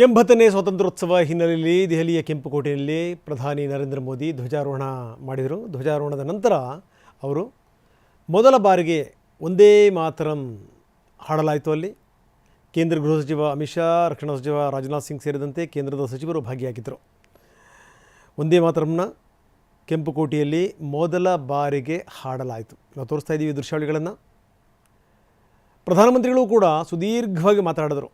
ಎಂಬತ್ತನೇ ಸ್ವಾತಂತ್ರ್ಯೋತ್ಸವ ಹಿನ್ನೆಲೆಯಲ್ಲಿ ದೆಹಲಿಯ ಕೆಂಪುಕೋಟೆಯಲ್ಲಿ ಪ್ರಧಾನಿ ನರೇಂದ್ರ ಮೋದಿ ಧ್ವಜಾರೋಹಣ ಮಾಡಿದರು. ಧ್ವಜಾರೋಹಣದ ನಂತರ ಅವರು ಮೊದಲ ಬಾರಿಗೆ ಒಂದೇ ಮಾತರಂ ಹಾಡಲಾಯಿತು. ಅಲ್ಲಿ ಕೇಂದ್ರ ಗೃಹ ಸಚಿವ ಅಮಿತ್ ಶಾ, ರಕ್ಷಣಾ ಸಚಿವ ರಾಜನಾಥ್ ಸಿಂಗ್ ಸೇರಿದಂತೆ ಕೇಂದ್ರದ ಸಚಿವರು ಭಾಗಿಯಾಗಿದ್ದರು. ಒಂದೇ ಮಾತರಂನ ಕೆಂಪುಕೋಟೆಯಲ್ಲಿ ಮೊದಲ ಬಾರಿಗೆ ಹಾಡಲಾಯಿತು. ನಾವು ತೋರಿಸ್ತಾ ಇದ್ದೀವಿ ದೃಶ್ಯಾವಳಿಗಳನ್ನು. ಪ್ರಧಾನಮಂತ್ರಿಗಳು ಕೂಡ ಸುದೀರ್ಘವಾಗಿ ಮಾತಾಡಿದರು.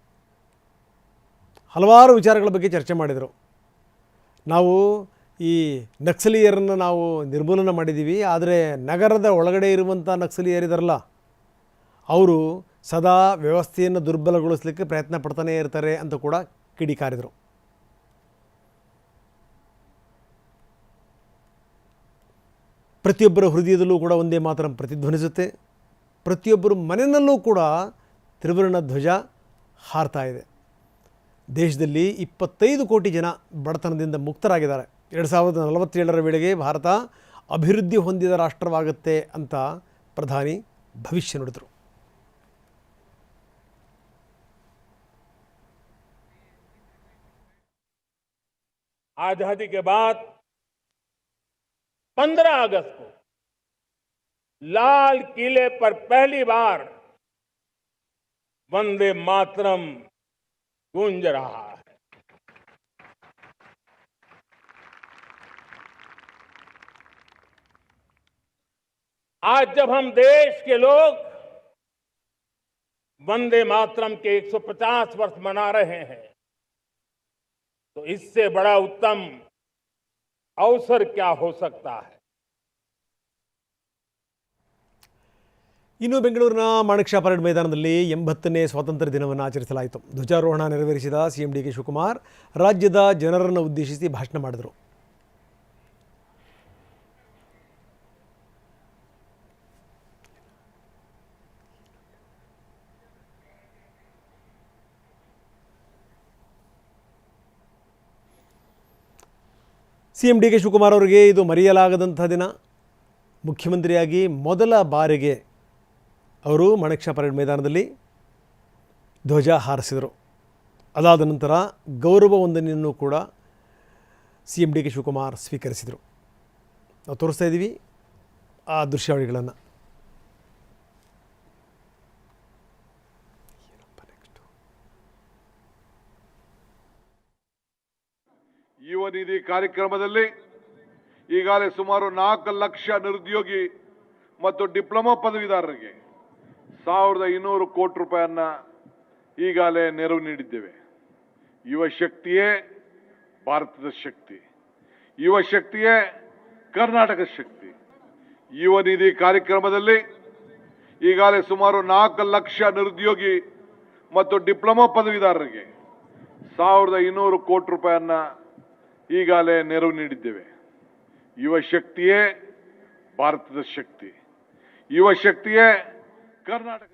ಹಲವಾರು ವಿಚಾರಗಳ ಬಗ್ಗೆ ಚರ್ಚೆ ಮಾಡಿದರು. ನಾವು ಈ ನಕ್ಸಲೀಯರನ್ನು ನಾವು ನಿರ್ಮೂಲನೆ ಮಾಡಿದ್ದೀವಿ, ಆದರೆ ನಗರದ ಒಳಗಡೆ ಇರುವಂಥ ನಕ್ಸಲೀಯರಿದಾರಲ್ಲ, ಅವರು ಸದಾ ವ್ಯವಸ್ಥೆಯನ್ನು ದುರ್ಬಲಗೊಳಿಸಲಿಕ್ಕೆ ಪ್ರಯತ್ನ ಪಡ್ತಾನೇ ಇರ್ತಾರೆ ಅಂತ ಕೂಡ ಕಿಡಿಕಾರಿದರು. ಪ್ರತಿಯೊಬ್ಬರ ಹೃದಯದಲ್ಲೂ ಕೂಡ ಒಂದೇ ಮಾತರಂ ಪ್ರತಿಧ್ವನಿಸುತ್ತೆ. ಪ್ರತಿಯೊಬ್ಬರ ಮನೆಯಲ್ಲೂ ಕೂಡ ತ್ರಿವರ್ಣ ಧ್ವಜ ಹಾರ್ತಾ ಇದೆ. ದೇಶದಲ್ಲಿ 25 ಕೋಟಿ ಜನ ಬಡತನದಿಂದ ಮುಕ್ತರಾಗಿದ್ದಾರೆ. 2047ರ ವೇಳೆಗೆ ಭಾರತ ಅಭಿವೃದ್ಧಿ ಹೊಂದಿದ ರಾಷ್ಟ್ರವಾಗುತ್ತೆ ಅಂತ ಪ್ರಧಾನಿ ಭವಿಷ್ಯ ನುಡಿದರು. आजादी के बाद 15 अगस्त को लाल किले पर पहली बार वंदे मातरम गूंज रहा है। आज जब हम देश के लोग वंदे मातरम के 150 वर्ष मना रहे हैं, तो इससे बड़ा उत्तम अवसर क्या हो सकता है। ಇನ್ನು ಬೆಂಗಳೂರಿನ ಮಾಣಿಕ್ ಷಾ ಪರೇಡ್ ಮೈದಾನದಲ್ಲಿ 80ನೇ ಸ್ವಾತಂತ್ರ್ಯ ದಿನವನ್ನು ಆಚರಿಸಲಾಯಿತು. ಧ್ವಜಾರೋಹಣ ನೆರವೇರಿಸಿದ ಸಿಎಂ ಡಿ ಕೆ ಶಿವಕುಮಾರ್ ರಾಜ್ಯದ ಜನರನ್ನು ಉದ್ದೇಶಿಸಿ ಭಾಷಣ ಮಾಡಿದರು. ಸಿಎಂ ಡಿ ಕೆ ಶಿವಕುಮಾರ್ ಅವರಿಗೆ ಇದು ಮರೆಯಲಾಗದಂಥ ದಿನ. ಮುಖ್ಯಮಂತ್ರಿಯಾಗಿ ಮೊದಲ ಬಾರಿಗೆ ಅವರು ಮಾಣಿಕ್ ಷಾ ಪರೇಡ್ ಮೈದಾನದಲ್ಲಿ ಧ್ವಜ ಹಾರಿಸಿದರು. ಅದಾದ ನಂತರ ಗೌರವ ವಂದನೆಯನ್ನು ಕೂಡ ಸಿಎಂ ಡಿ ಕೆ ಶಿವಕುಮಾರ್ ಸ್ವೀಕರಿಸಿದರು. ನಾವು ತೋರಿಸ್ತಾ ಇದ್ದೀವಿ ಆ ದೃಶ್ಯಾವಳಿಗಳನ್ನು. ಯುವ ನಿಧಿ ಕಾರ್ಯಕ್ರಮದಲ್ಲಿ ಈಗಾಗಲೇ ಸುಮಾರು 4 ಲಕ್ಷ ನಿರುದ್ಯೋಗಿ ಮತ್ತು ಡಿಪ್ಲೊಮಾ ಪದವೀಧರರಿಗೆ 1200 ಕೋಟಿ ರೂಪಾಯಿಯನ್ನ ಈಗಾಗಲೇ ನೆರವು ನೀಡಿದ್ದೇವೆ. ಯುವ ಶಕ್ತಿಯೇ ಭಾರತದ ಶಕ್ತಿ, ಯುವ ಶಕ್ತಿಯೇ ಕರ್ನಾಟಕದ ಶಕ್ತಿ. ಯುವ ನಿಧಿ ಕಾರ್ಯಕ್ರಮದಲ್ಲಿ ಈಗಾಗಲೇ ಸುಮಾರು 4 ಲಕ್ಷ ನಿರುದ್ಯೋಗಿ ಮತ್ತು ಡಿಪ್ಲೊಮಾ ಪದವೀಧರರಿಗೆ 1200 ಕೋಟಿ ರೂಪಾಯಿಯನ್ನ ಈಗಾಗಲೇ ನೆರವು ನೀಡಿದ್ದೇವೆ. ಯುವ ಶಕ್ತಿಯೇ ಭಾರತದ ಶಕ್ತಿ, ಯುವ ಶಕ್ತಿಯೇ ಕರ್ನಾಟಕ